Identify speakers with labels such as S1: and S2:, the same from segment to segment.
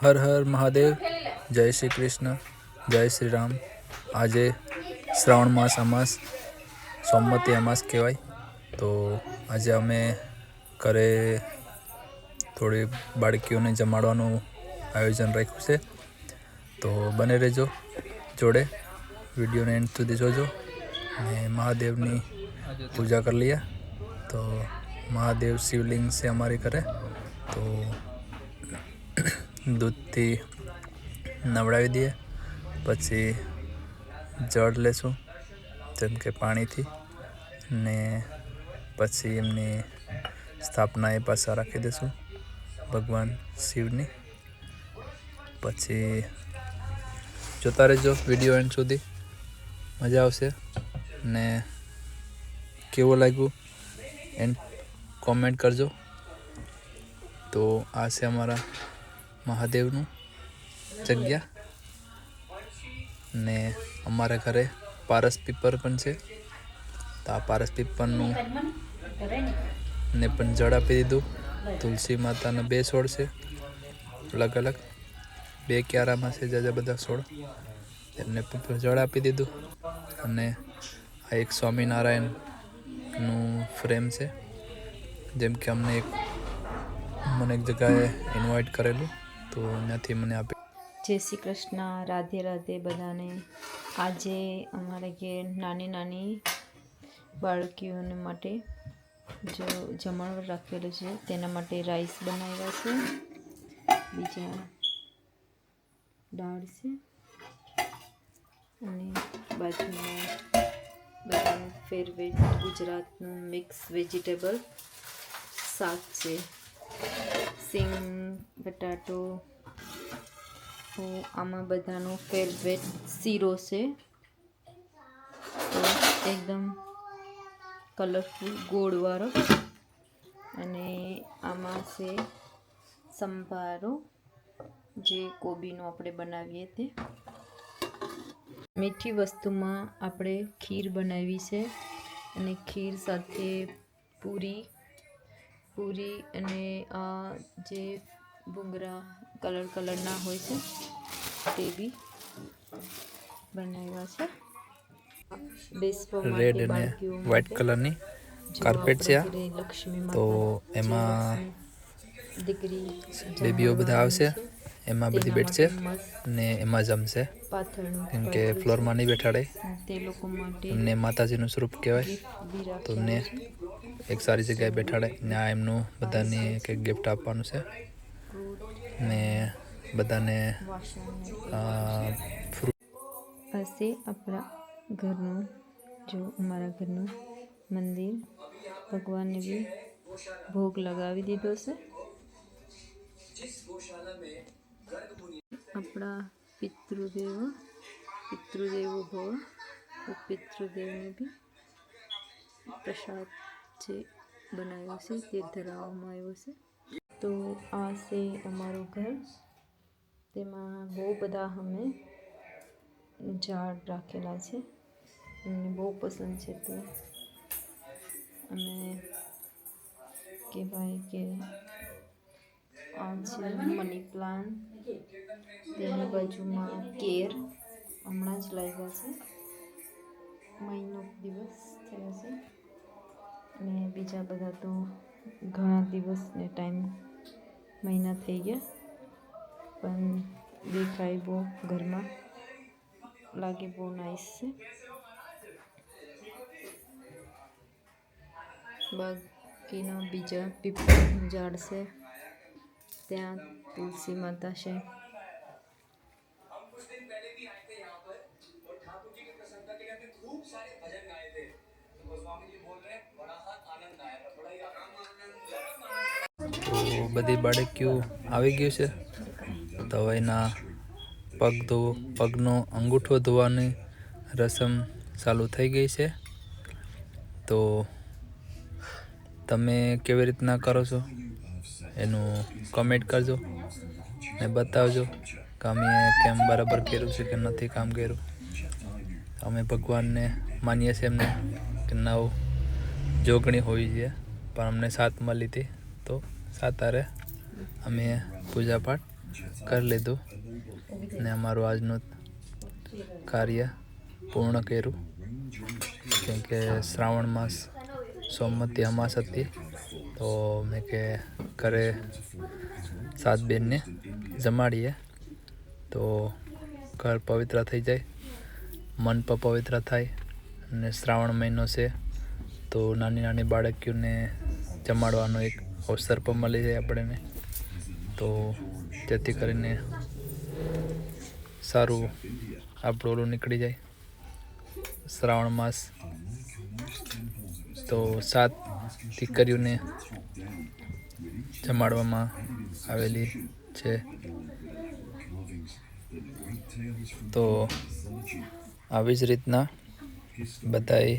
S1: હર હર મહાદેવ, જય શ્રી કૃષ્ણ, જય શ્રી રામ. આજે શ્રાવણ માસ અમાસ, સોમવતી અમાસ કહેવાય. તો આજે અમે ઘરે થોડી બાળકીઓને જમાડવાનું આયોજન રાખ્યું છે. તો બને રહેજો જોડે, વિડીયોને એન્ડ સુધી જોજો અને મહાદેવની પૂજા કરી લઈએ. તો મહાદેવ શિવલિંગ છે અમારી ઘરે, તો દૂધથી નવડાવી દઈએ, પછી જળ લેશું જેમ કે પાણીથી, ને પછી એમની સ્થાપના એ પાછા રાખી દઈશું ભગવાન શિવની. પછી જોતા રહેજો વિડીયો એન્ડ સુધી, મજા આવશે. ને કેવું લાગ્યું એન્ડ કોમેન્ટ કરજો. તો આ છે અમારા મહાદેવનું જગ્યા, ને અમારા ઘરે પારસ પીપર પણ છે. તો આ પારસ પીપરનું ને પણ જળ આપી દીધું. તુલસી માતાના 2 છોડ છે, અલગ અલગ 2 ક્યારામાં છે જાજા બધા છોડ, એમને જળ આપી દીધું. અને આ એક સ્વામિનારાયણનું ફ્રેમ છે, જેમ કે મને એક જગ્યાએ ઇન્વાઇટ કરેલું, તો ત્યાંથી મને આપી.
S2: જય શ્રી કૃષ્ણ, રાધે રાધે બધાને. આજે અમારે ઘેર નાની બાળકીઓને માટે જો જમણવાર રાખેલું છે, તેના માટે રાઈસ બનાવ્યા છે, બીજા દાળ છે, અને બાજુમાં બધાનું ફેવરેટ ગુજરાતનું મિક્સ વેજીટેબલ શાક છે, સિંગ બટાટો. આમાં બધાનો ફેવરેટ શીરો છે, તો એકદમ કલરફુલ ગોળવાળો. અને આમાં છે સંભારો, જે કોબીનો આપણે બનાવીએ તે. મીઠી વસ્તુમાં આપણે ખીર બનાવી છે, અને ખીર સાથે પૂરી અને આ જે ભૂંગરા કલરના હોય છે તે બી બનાવ્યા છે.
S1: રેડ અને વ્હાઇટ કલરની કાર્પેટ છે આ. તો એમાં બેબીઓ બધા આવશે, એમાં બધી બેઠશે ને એમાં જમશે, કેમ કે ફ્લોરમાં નહીં બેઠાડે. એમને માતાજીનું સ્વરૂપ કહેવાય, તો એમને એક સારી જગ્યાએ બેઠાડે ને આ એમનું બધાને કંઈક ગિફ્ટ આપવાનું છે. ને બધાને
S2: હશે આપણા ઘરનું, જો અમારા ઘરનું મંદિર, ભગવાનને બી ભોગ લગાવી દીધો છે. આપણા પિતૃદેવો ભવ, પિતૃદેવને બી પ્રસાદ જે બનાવ્યો છે તે ધરાવવામાં આવ્યો છે. તો આ છે અમારું ઘર, તેમાં બહુ બધા અમે ઝાડ રાખેલા છે, અમને બહુ પસંદ છે. તો અમે કહેવાય કે આ છે મની પ્લાન્ટ, તેની બાજુમાં કેર હમણાં જ લાવ્યા છે, મહિનો દિવસ થયો છે. અને બીજા બધા તો ઘણા દિવસને મહિના થઈ ગયા, પણ દેખાય બહુ ઘરમાં લાગે, બહુ નાઈસ છે. બાકીના બીજા પીપળનું ઝાડ છે, ત્યાં તુલસી માતા છે.
S1: તો બધી બાળકીઓ આવી ગયું છે, તો હવે એના પગનો અંગૂઠો ધોવાની રસમ ચાલુ થઈ ગઈ છે. તો તમે કેવી રીતના કરો છો એનું કમેન્ટ કરજો ને બતાવજો કે અમે કેમ બરાબર કર્યું છે કે નથી કામ કર્યું. અમે ભગવાનને માનીએ છીએ એમને કે 9 જોગણી હોવી જોઈએ, પણ અમને 7 મળી હતી, તો 7 અમે પૂજા પાઠ કરી લીધું ને અમારું આજનું કાર્ય પૂર્ણ કર્યું, કેમ કે શ્રાવણ માસ સોમવતી અમાસ હતી. તો મેં કે ઘરે સાત બેનને જમાડીએ તો ઘર પવિત્ર થઈ જાય, મન પણ પવિત્ર થાય. અને શ્રાવણ મહિનો છે તો નાની નાની બાળકીઓને જમાડવાનો એક અવસર પણ મળી જાય આપણને. તો જેથી કરીને સારું આપણું ઓલું નીકળી જાય. શ્રાવણ માસ તો 7 દીકરીઓને જમાડવામાં આવેલી છે. તો આવી જ રીતના બધાએ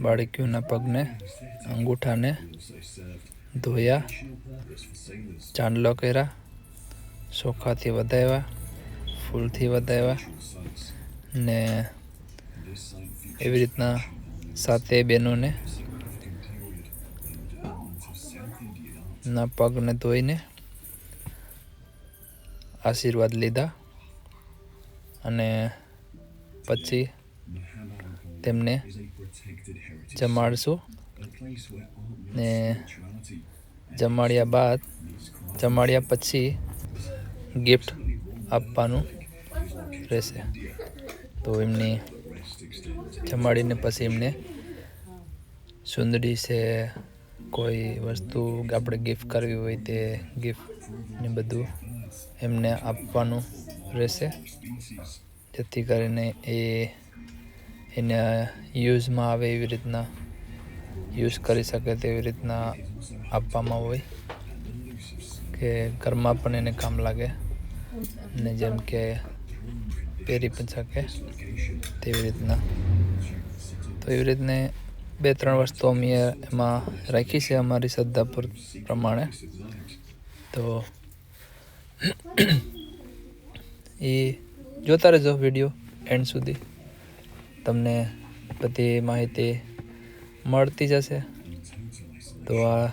S1: બાળકીઓના પગને અંગૂઠાને ધોયા, ચાંદલો કર્યા, ચોખાથી વધાવ્યા, ફૂલથી વધાવ્યા ને એવી રીતના 7 બહેનોને ના પગને ધોઈને આશીર્વાદ લીધા અને પછી તેમને જમાડશું ને જમાડ્યા પછી ગિફ્ટ આપવાનું રહેશે. તો એમની જમાડીને પછી એમને સુંદડી છે, કોઈ વસ્તુ આપણે ગિફ્ટ કરવી હોય તે ગિફ્ટ ને બધું એમને આપવાનું રહેશે, જેથી કરીને એના યુઝમાં આવે એવી રીતના યુઝ કરી શકે તેવી રીતના આપવામાં હોય કે ઘરમાં પણ એને કામ લાગે ને જેમ કે પહેરી પણ શકે તેવી રીતના. તો એવી રીતને 2-3 વસ્તુ અમે એમાં રાખી છે અમારી શ્રદ્ધા પ્રમાણે. તો એ જોતા રહેજો વિડીયો એન્ડ સુધી, તમને બધી માહિતી મળતી જશે. તો આ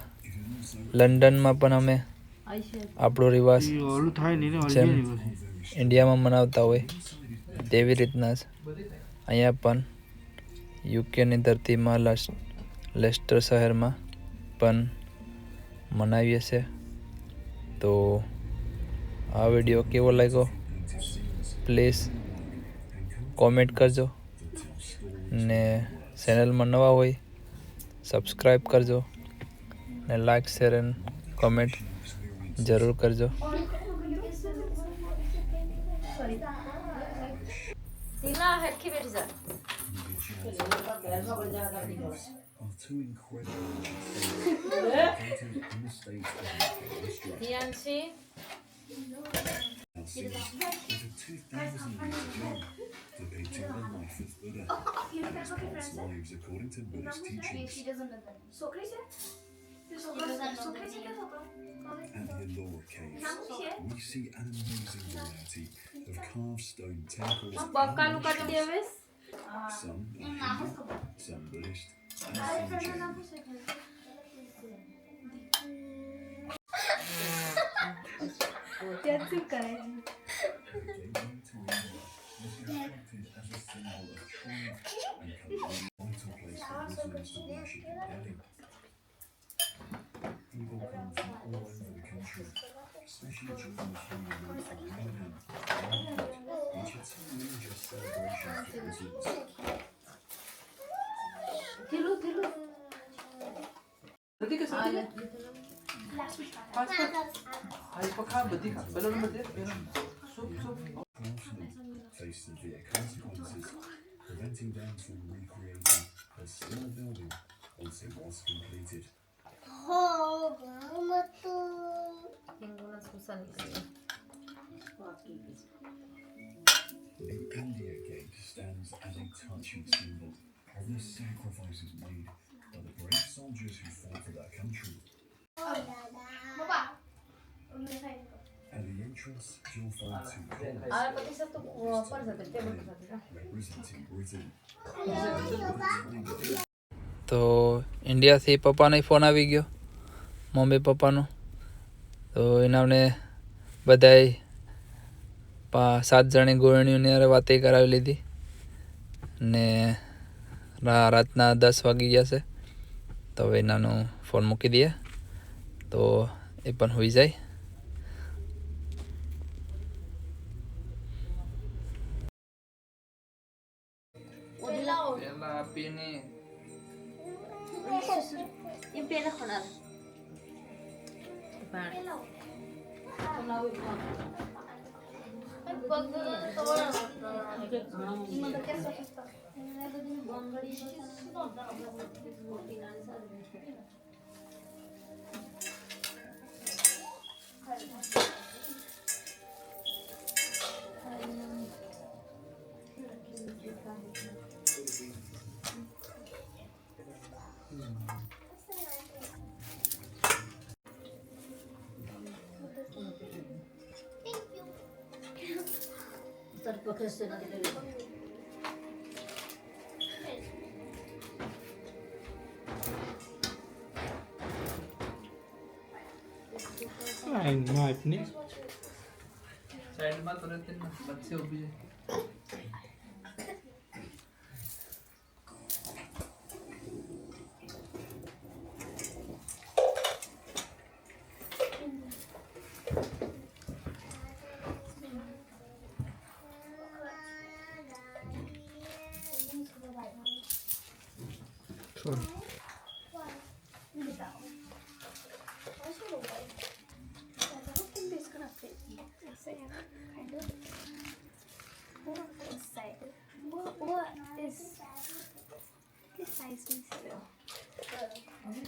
S1: લંડનમાં પણ અમે આપણો રિવાજ જેમ ઇન્ડિયામાં મનાવતા હોય તેવી રીતના જ અહીંયા પણ યુકેની ધરતીમાં લેસ્ટર શહેરમાં પણ મનાવીએ છીએ. તો આ વિડીયો કેવો લાગ્યો પ્લીઝ કોમેન્ટ કરજો ને ચેનલમાં નવા હોય સબસ્ક્રાઈબ કરજો ને લાઈક શેર એન્ડ કોમેન્ટ જરૂર કરજો.
S3: Debating the life of Buddha, his past lives according to Buddhist teachings. At the Ellora Caves, we see an amazing variety of carved stone temples. Some are Hindu, some Buddhist, and some Jain. People come from all over the country, especially during the Hindu month of Ramadan, which is a religious celebration for Muslims. Faced severe consequences, preventing them from recreating a similar building once it was completed. The India Gate stands as a touching symbol of the sacrifices made by the brave soldiers who fought for their country. At the entrance, you'll find 2 columns representing Britain.
S1: તો ઇન્ડિયાથી પપ્પાનો phone આવી ગયો, mummy પપ્પાનો. તો એનાને બધાય 7 જણી ગોળણીઓની હારે વાતે કરાવી લીધી ને રાતના 10 વાગી ગયા છે. તો હવે એનાનો ફોન મૂકી દઈએ તો એ પણ હોઈ જાય. પેલા આપીને સાઈડમાં તો રહેતી ને વચ્ચે ઊભી છે.
S4: What is this size?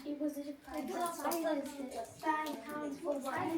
S4: It was a size. £5 for one.